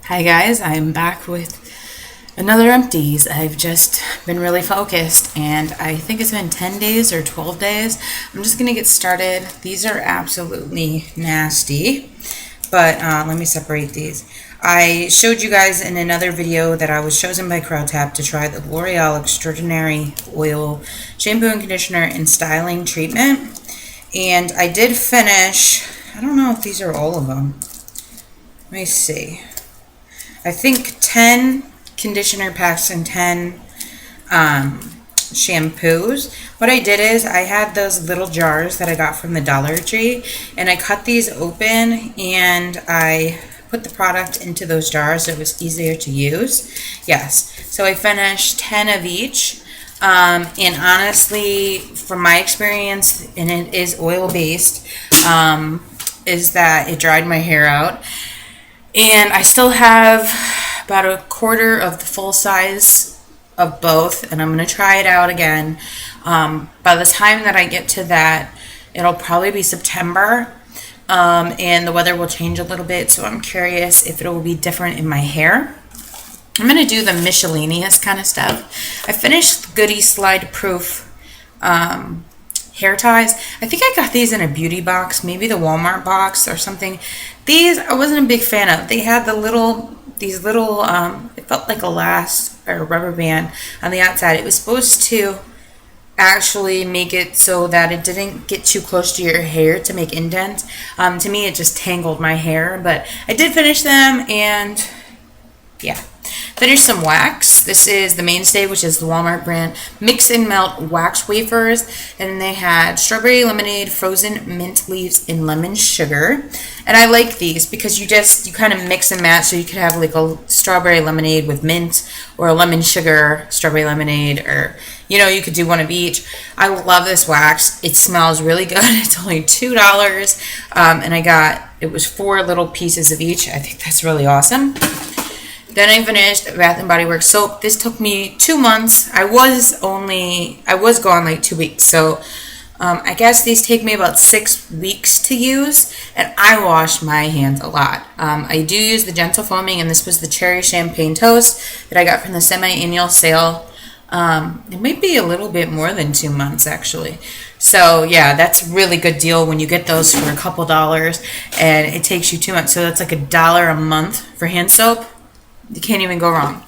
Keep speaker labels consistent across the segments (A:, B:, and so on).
A: Hi guys, I'm back with another Empties. I've just been really focused and I think it's been 10 days or 12 days. I'm just going to get started. These are absolutely nasty, but let me separate these. I showed you guys in another video that I was chosen by CrowdTap to try the L'Oreal Extraordinary Oil Shampoo and Conditioner and Styling Treatment. And I did finish, I don't know if these are all of them. Let me see. I think 10 conditioner packs and 10 shampoos. What I did is I had those little jars that I got from the Dollar Tree, and I cut these open and I put the product into those jars so it was easier to use. Yes, so I finished 10 of each. And honestly, from my experience, and it is oil-based, is that it dried my hair out. And I still have about a quarter of the full size of both, and I'm going to try it out again. By the time that I get to that, it'll probably be September, and the weather will change a little bit, so I'm curious if it will be different in my hair. I'm going to do the miscellaneous kind of stuff. I finished Goody Slide Proof hair ties. I think I got these in a beauty box, maybe the Walmart box or something. These I wasn't a big fan of. They had these little it felt like a rubber band on the outside. It was supposed to actually make it so that it didn't get too close to your hair to make indents. To me, it just tangled my hair, but I did finish them, and yeah. Finished some wax. This is the mainstay, which is the Walmart brand Mix and Melt wax wafers, and they had strawberry lemonade, frozen mint leaves, and lemon sugar. And I like these because you kind of mix and match, so you could have like a strawberry lemonade with mint, or a lemon sugar strawberry lemonade, or you could do one of each. I love this wax. It smells really good. It's only $2, and it was 4 little pieces of each. I think that's really awesome. Then I finished Bath & Body Works soap. This took me 2 months. I was gone like 2 weeks. So I guess these take me about 6 weeks to use. And I wash my hands a lot. I do use the Gentle Foaming, and this was the Cherry Champagne Toast that I got from the semi-annual sale. It might be a little bit more than 2 months, actually. So, yeah, that's a really good deal when you get those for a couple dollars. And it takes you 2 months. So that's like $1 a month for hand soap. You can't even go wrong.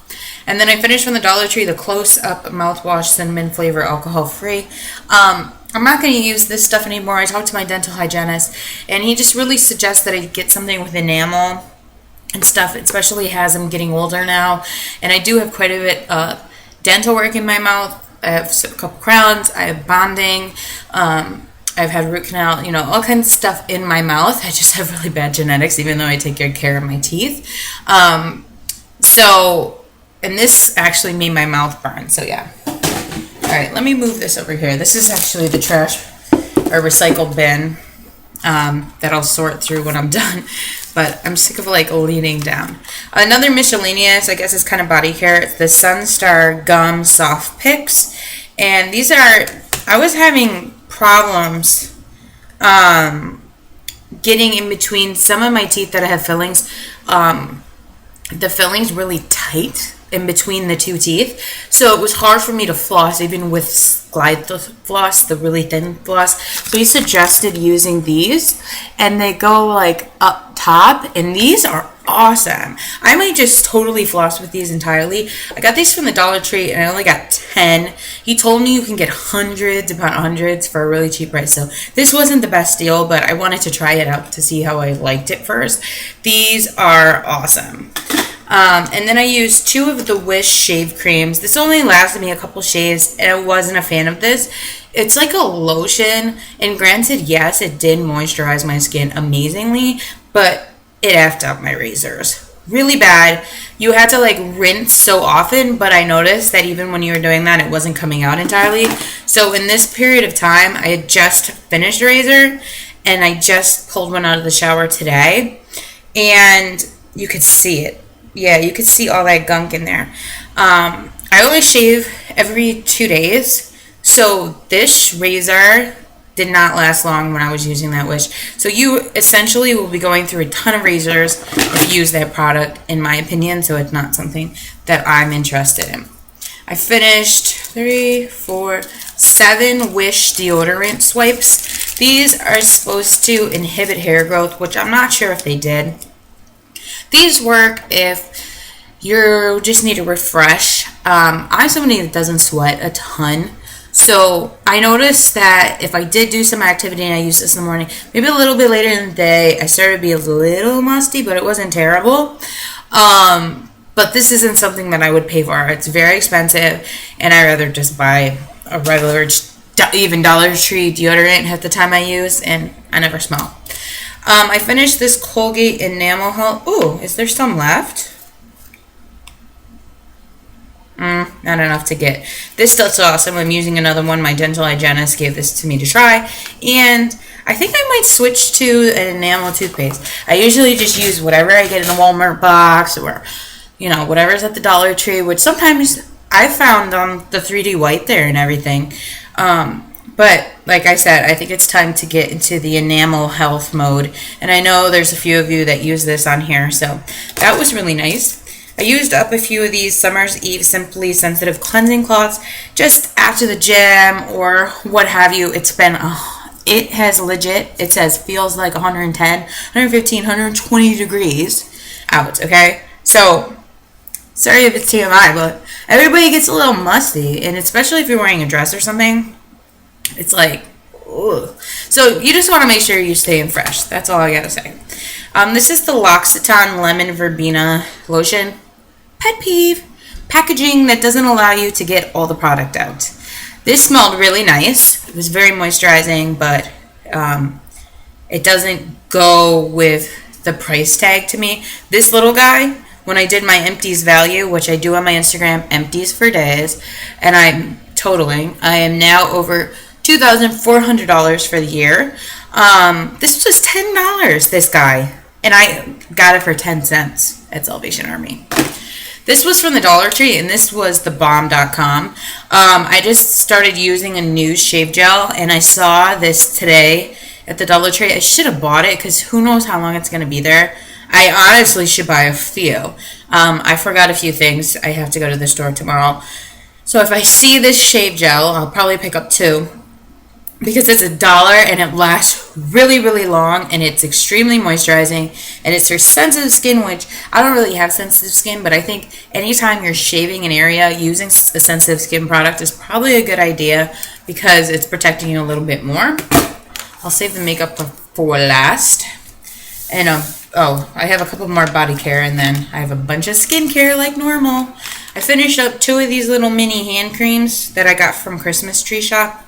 A: And then I finished from the Dollar Tree the Close Up mouthwash, cinnamon flavor, alcohol free. I'm not going to use this stuff anymore. I talked to my dental hygienist, and he just really suggests that I get something with enamel and stuff, especially as I'm getting older now. And I do have quite a bit of dental work in my mouth. I have a couple crowns. I have bonding. I've had root canal, all kinds of stuff in my mouth. I just have really bad genetics, even though I take good care of my teeth. And this actually made my mouth burn, so yeah. All right, let me move this over here. This is actually the trash or recycle bin that I'll sort through when I'm done, but I'm sick of leaning down. Another miscellaneous, I guess, is kind of body care. It's the Sunstar Gum Soft Picks, and these are, I was having problems getting in between some of my teeth that I have fillings. The filling's really tight in between the two teeth, so it was hard for me to floss, even with glide floss, the really thin floss. So he suggested using these, and they go up top, and these are awesome. I might just totally floss with these entirely. I got these from the Dollar Tree, and I only got 10. He told me you can get hundreds upon hundreds for a really cheap price, so this wasn't the best deal, but I wanted to try it out to see how I liked it first. These are awesome. And then I used 2 of the Wish shave creams. This only lasted me a couple shaves, and I wasn't a fan of this. It's like a lotion, and granted, yes, it did moisturize my skin amazingly, but it effed up my razors really bad. You had to rinse so often, but I noticed that even when you were doing that, it wasn't coming out entirely. So in this period of time, I had just finished a razor, and I just pulled one out of the shower today, and you could see it. Yeah, you could see all that gunk in there. I only shave every 2 days, so this razor did not last long when I was using that Wish. So you essentially will be going through a ton of razors if you use that product, in my opinion, so it's not something that I'm interested in. I finished 3, 4, 7 Wish deodorant swipes. These are supposed to inhibit hair growth, which I'm not sure if they did. These work if you just need a refresh. I'm somebody that doesn't sweat a ton. So I noticed that if I did do some activity and I used this in the morning, maybe a little bit later in the day, I started to be a little musty, but it wasn't terrible. But this isn't something that I would pay for. It's very expensive, and I'd rather just buy a regular, even Dollar Tree deodorant at the time I use, and I never smell. I finished this Colgate Enamel Health. Ooh, is there some left? Not enough to get. This still awesome. I'm using another one. My dental hygienist gave this to me to try, and I think I might switch to an enamel toothpaste. I usually just use whatever I get in a Walmart box, or whatever's at the Dollar Tree, which sometimes I found the 3D white there and everything. But like I said, I think it's time to get into the enamel health mode, and I know there's a few of you that use this on here, so that was really nice. I used up a few of these Summer's Eve Simply Sensitive Cleansing Cloths just after the gym or what have you. It has legit, it says feels like 110, 115, 120 degrees out, okay? So, sorry if it's TMI, but everybody gets a little musty, and especially if you're wearing a dress or something, it's like, ugh. So you just want to make sure you're staying fresh. That's all I gotta say. This is the L'Occitane Lemon Verbena Lotion. Pet peeve. Packaging that doesn't allow you to get all the product out. This smelled really nice. It was very moisturizing, but it doesn't go with the price tag to me. This little guy, when I did my Empties value, which I do on my Instagram, Empties for Days, and I'm totaling, I am now over $2,400 for the year. This was $10, this guy, and I got it for 10 cents at Salvation Army. This was from the Dollar Tree, and this was the bomb.com. I just started using a new shave gel, and I saw this today at the Dollar Tree. I should have bought it because who knows how long it's going to be there. I honestly should buy a few. I forgot a few things. I have to go to the store tomorrow. So if I see this shave gel, I'll probably pick up 2. Because it's $1 and it lasts really, really long, and it's extremely moisturizing, and it's for sensitive skin, which I don't really have sensitive skin, but I think anytime you're shaving an area, using a sensitive skin product is probably a good idea because it's protecting you a little bit more. I'll save the makeup for last. And I have a couple more body care, and then I have a bunch of skincare like normal. I finished up 2 of these little mini hand creams that I got from Christmas Tree Shop.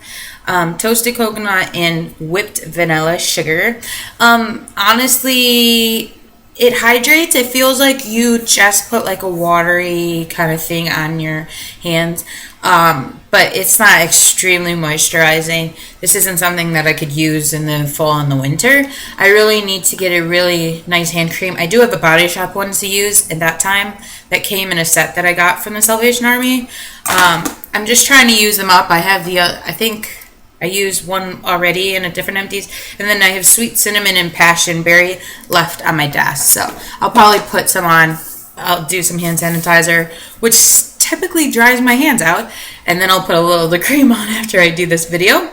A: Toasted coconut and whipped vanilla sugar. Honestly, it hydrates. It feels like you just put like a watery kind of thing on your hands. But it's not extremely moisturizing. This isn't something that I could use in the fall and the winter. I really need to get a really nice hand cream. I do have a Body Shop one to use at that time that came in a set that I got from the Salvation Army. I'm just trying to use them up. I have I think I used one already in a different Empties, and then I have Sweet Cinnamon and Passion Berry left on my desk. So I'll probably put some on. I'll do some hand sanitizer, which typically dries my hands out, and then I'll put a little of the cream on after I do this video.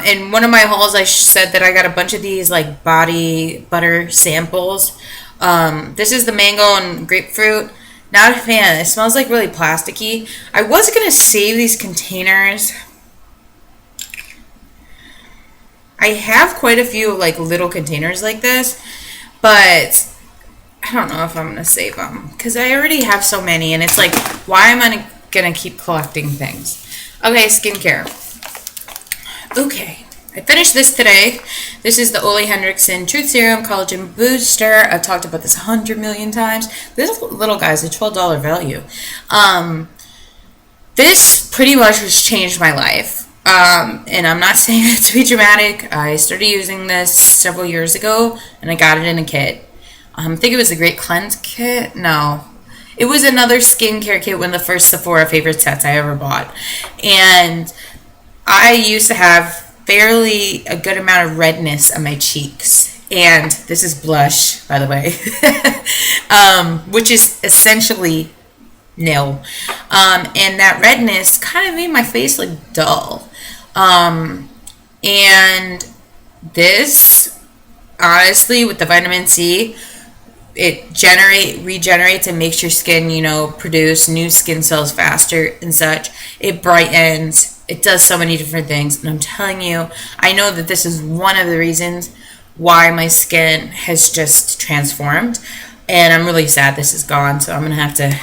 A: In one of my hauls, I said that I got a bunch of these like body butter samples. This is the mango and grapefruit. Not a fan. It smells like really plasticky. I was going to save these containers. I have quite a few like little containers like this, but I don't know if I'm going to save them because I already have so many, and it's like, why am I going to keep collecting things? Okay, skincare. Okay, I finished this today. This is the Ole Henriksen Truth Serum Collagen Booster. I've talked about this 100 million times. This little guy's a $12 value. This pretty much has changed my life. And I'm not saying it to be dramatic. I started using this several years ago, and I got it in a kit. I think it was the Great Cleanse kit. No, it was another skincare kit, one of the first Sephora favorite sets I ever bought. And I used to have fairly a good amount of redness on my cheeks. And this is blush, by the way, which is essentially nil. And that redness kind of made my face look dull. And this, honestly, with the vitamin C, it regenerates and makes your skin, produce new skin cells faster and such. It brightens. It does so many different things. And I'm telling you, I know that this is one of the reasons why my skin has just transformed. And I'm really sad this is gone, so I'm going to have to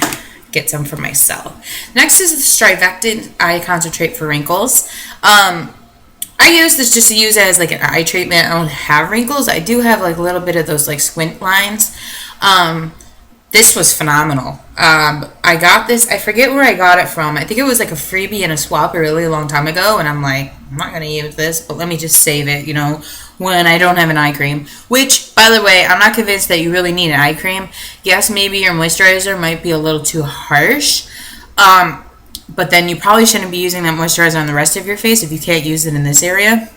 A: get some for myself. Next is the Strivectin Eye Concentrate for Wrinkles. I use this just to use it as like an eye treatment. I don't have wrinkles. I do have like a little bit of those like squint lines. This was phenomenal. I got this, I forget where I got it from. I think it was like a freebie and a swap a really long time ago, and I'm like, I'm not going to use this, but let me just save it, when I don't have an eye cream. Which, by the way, I'm not convinced that you really need an eye cream. Yes, maybe your moisturizer might be a little too harsh, but then you probably shouldn't be using that moisturizer on the rest of your face if you can't use it in this area.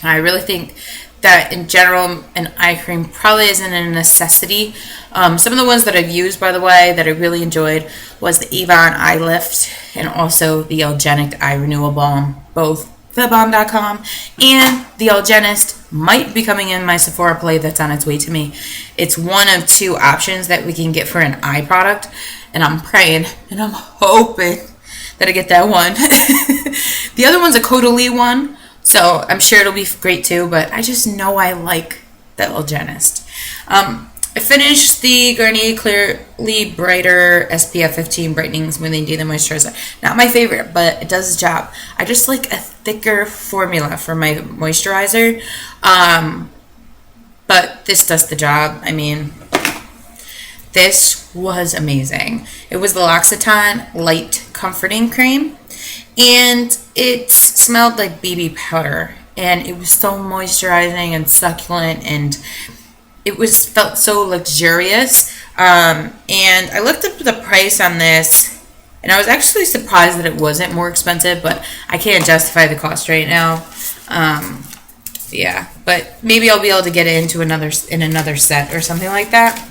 A: I really think that in general, an eye cream probably isn't a necessity. Some of the ones that I've used, by the way, that I really enjoyed was the Avon Eye Lift and also the Algenic Eye Renewal Balm. Both thebomb.com and the Algenist might be coming in my Sephora play that's on its way to me. It's one of two options that we can get for an eye product, and I'm praying and I'm hoping that I get that one. The other one's a Caudalie one, so I'm sure it'll be great too, but I just know I like the Algenist. I finished the Garnier Clearly Brighter SPF 15 Brightening Smoothing Day Moisturizer. Not my favorite, but it does the job. I just like a thicker formula for my moisturizer, but this does the job. I mean, this was amazing. It was the L'Occitane Light Comforting Cream, and it smelled like BB powder, and it was so moisturizing and succulent, and it felt so luxurious. And I looked up the price on this, and I was actually surprised that it wasn't more expensive, but I can't justify the cost right now. Yeah, but maybe I'll be able to get it into another set or something like that.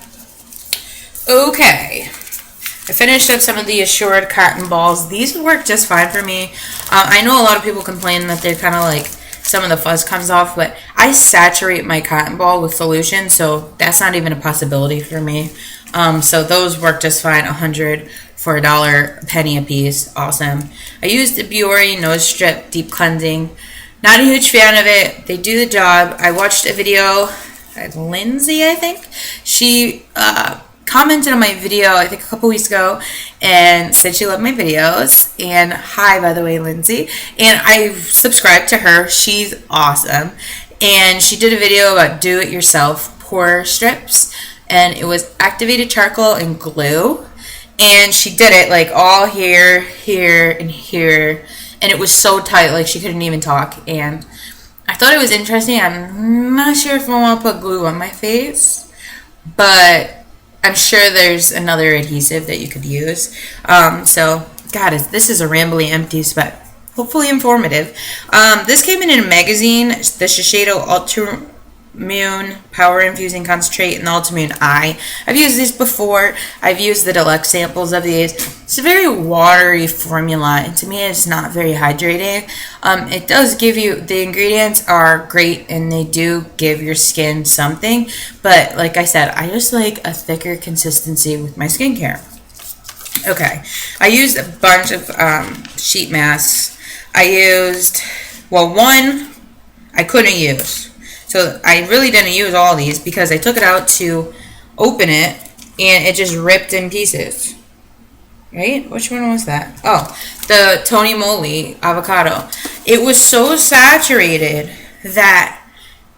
A: Okay, I finished up some of the Assured cotton balls. These work just fine for me. I know a lot of people complain that they're kind of like, some of the fuzz comes off, but I saturate my cotton ball with solution, so that's not even a possibility for me. So those work just fine. 100 for $1, a penny a piece. Awesome. I used the Biore Nose Strip Deep Cleansing. Not a huge fan of it. They do the job. I watched a video, Lindsay, I think. She commented on my video, I think a couple weeks ago, and said she loved my videos. And hi, by the way, Lindsay. And I subscribed to her. She's awesome. And she did a video about do-it-yourself pore strips, and it was activated charcoal and glue. And she did it like all here, here, and here, and it was so tight, like she couldn't even talk. And I thought it was interesting. I'm not sure if I want to put glue on my face, but I'm sure there's another adhesive that you could use. So, God, this is a rambly Empties, but hopefully informative. This came in a magazine, the Shiseido Ultimune Power Infusing Concentrate and the Ultimune Eye. I've used these before. I've used the deluxe samples of these. It's a very watery formula, and to me it's not very hydrating. It does give you, the ingredients are great, and they do give your skin something, but like I said, I just like a thicker consistency with my skincare. Okay, I used a bunch of sheet masks. I used, well, one I couldn't use. So I really didn't use all these because I took it out to open it and it just ripped in pieces. Right? Which one was that? Oh, the Tony Moly avocado. It was so saturated that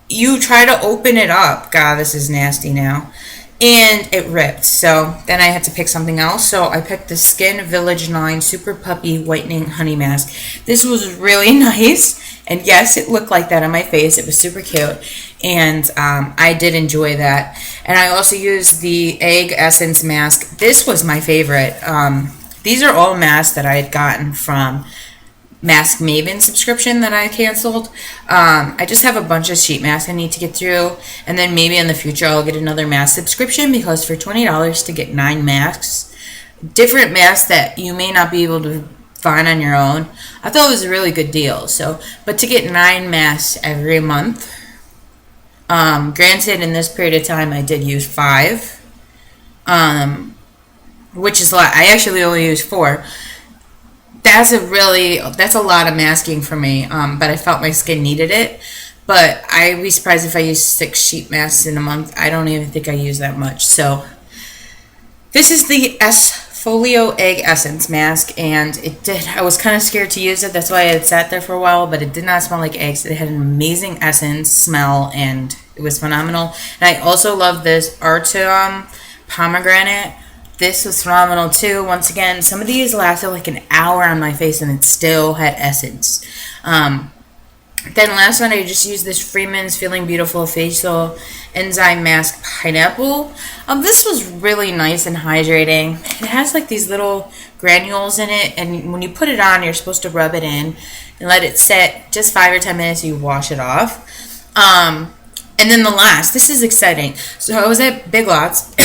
A: you try to open it up. God, this is nasty now. And it ripped. So then I had to pick something else. So I picked the Skin Village 9 Super Puppy Whitening Honey Mask. This was really nice. And yes, it looked like that on my face. It was super cute. And I did enjoy that. And I also used the Egg Essence Mask. This was my favorite. These are all masks that I had gotten from Mask Maven subscription that I canceled. I just have a bunch of sheet masks I need to get through, and then maybe in the future I'll get another mask subscription, because for $20 to get 9 masks, different masks that you may not be able to find on your own, I thought it was a really good deal. So, but to get 9 masks every month, granted in this period of time I did use 5, which is a lot. I actually only used 4. That's a lot of masking for me, but I felt my skin needed it. But I'd be surprised if I used 6 sheet masks in a month. I don't even think I use that much. So this is the Folio Egg Essence mask, and I was kind of scared to use it. That's why it sat there for a while, but it did not smell like eggs. It had an amazing essence, smell, and it was phenomenal. And I also love this Artem Pomegranate. This was phenomenal too. Once again, some of these lasted like an hour on my face and it still had essence. Then last one, I just used this Freeman's Feeling Beautiful Facial Enzyme Mask Pineapple. This was really nice and hydrating. It has like these little granules in it, and when you put it on, you're supposed to rub it in and let it set just 5 or 10 minutes. You wash it off. And then the last, this is exciting. So I was at Big Lots.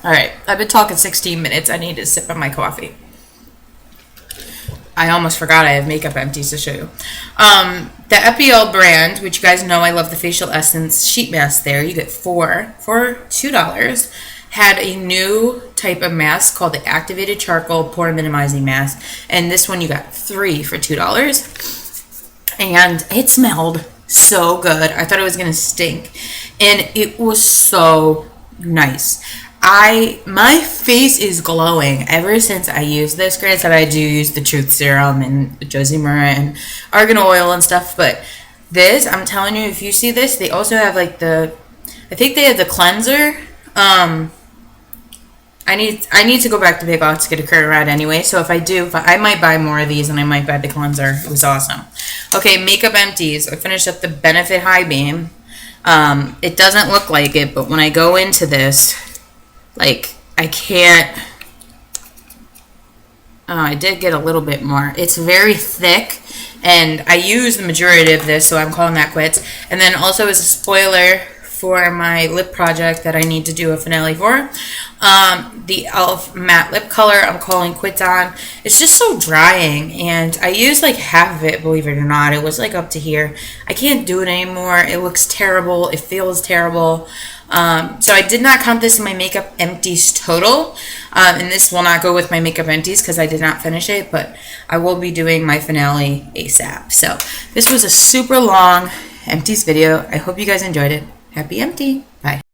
A: Alright, I've been talking 16 minutes. I need to sip on my coffee. I almost forgot I have makeup empties to show you. The Epiel brand, which you guys know I love the facial essence sheet mask there. You get 4 for $2. Had a new type of mask called the Activated Charcoal Pore Minimizing Mask. And this one you got 3 for $2. And it smelled so good. I thought it was gonna stink, and it was so nice. My face is glowing ever since I used this. Granted, I do use the Truth Serum and Josie Marin and argan oil and stuff, but this, I'm telling you, if you see this, they also have like I think they have the cleanser. I need to go back to Big Lots to get a current rod anyway, so if I do, I might buy more of these, and I might buy the cleanser. It was awesome. Okay, makeup empties. I finished up the Benefit High Beam. It doesn't look like it, but when I go into this, like, I can't... I did get a little bit more. It's very thick, and I used the majority of this, so I'm calling that quits. And then also as a spoiler for my lip project that I need to do a finale for, the e.l.f. matte lip color I'm calling quits on. It's just so drying, and I used like half of it, believe it or not. It was like up to here. I can't do it anymore. It looks terrible. It feels terrible. So I did not count this in my makeup empties total, and this will not go with my makeup empties because I did not finish it, but I will be doing my finale ASAP. So this was a super long empties video. I hope you guys enjoyed it. Happy empty. Bye.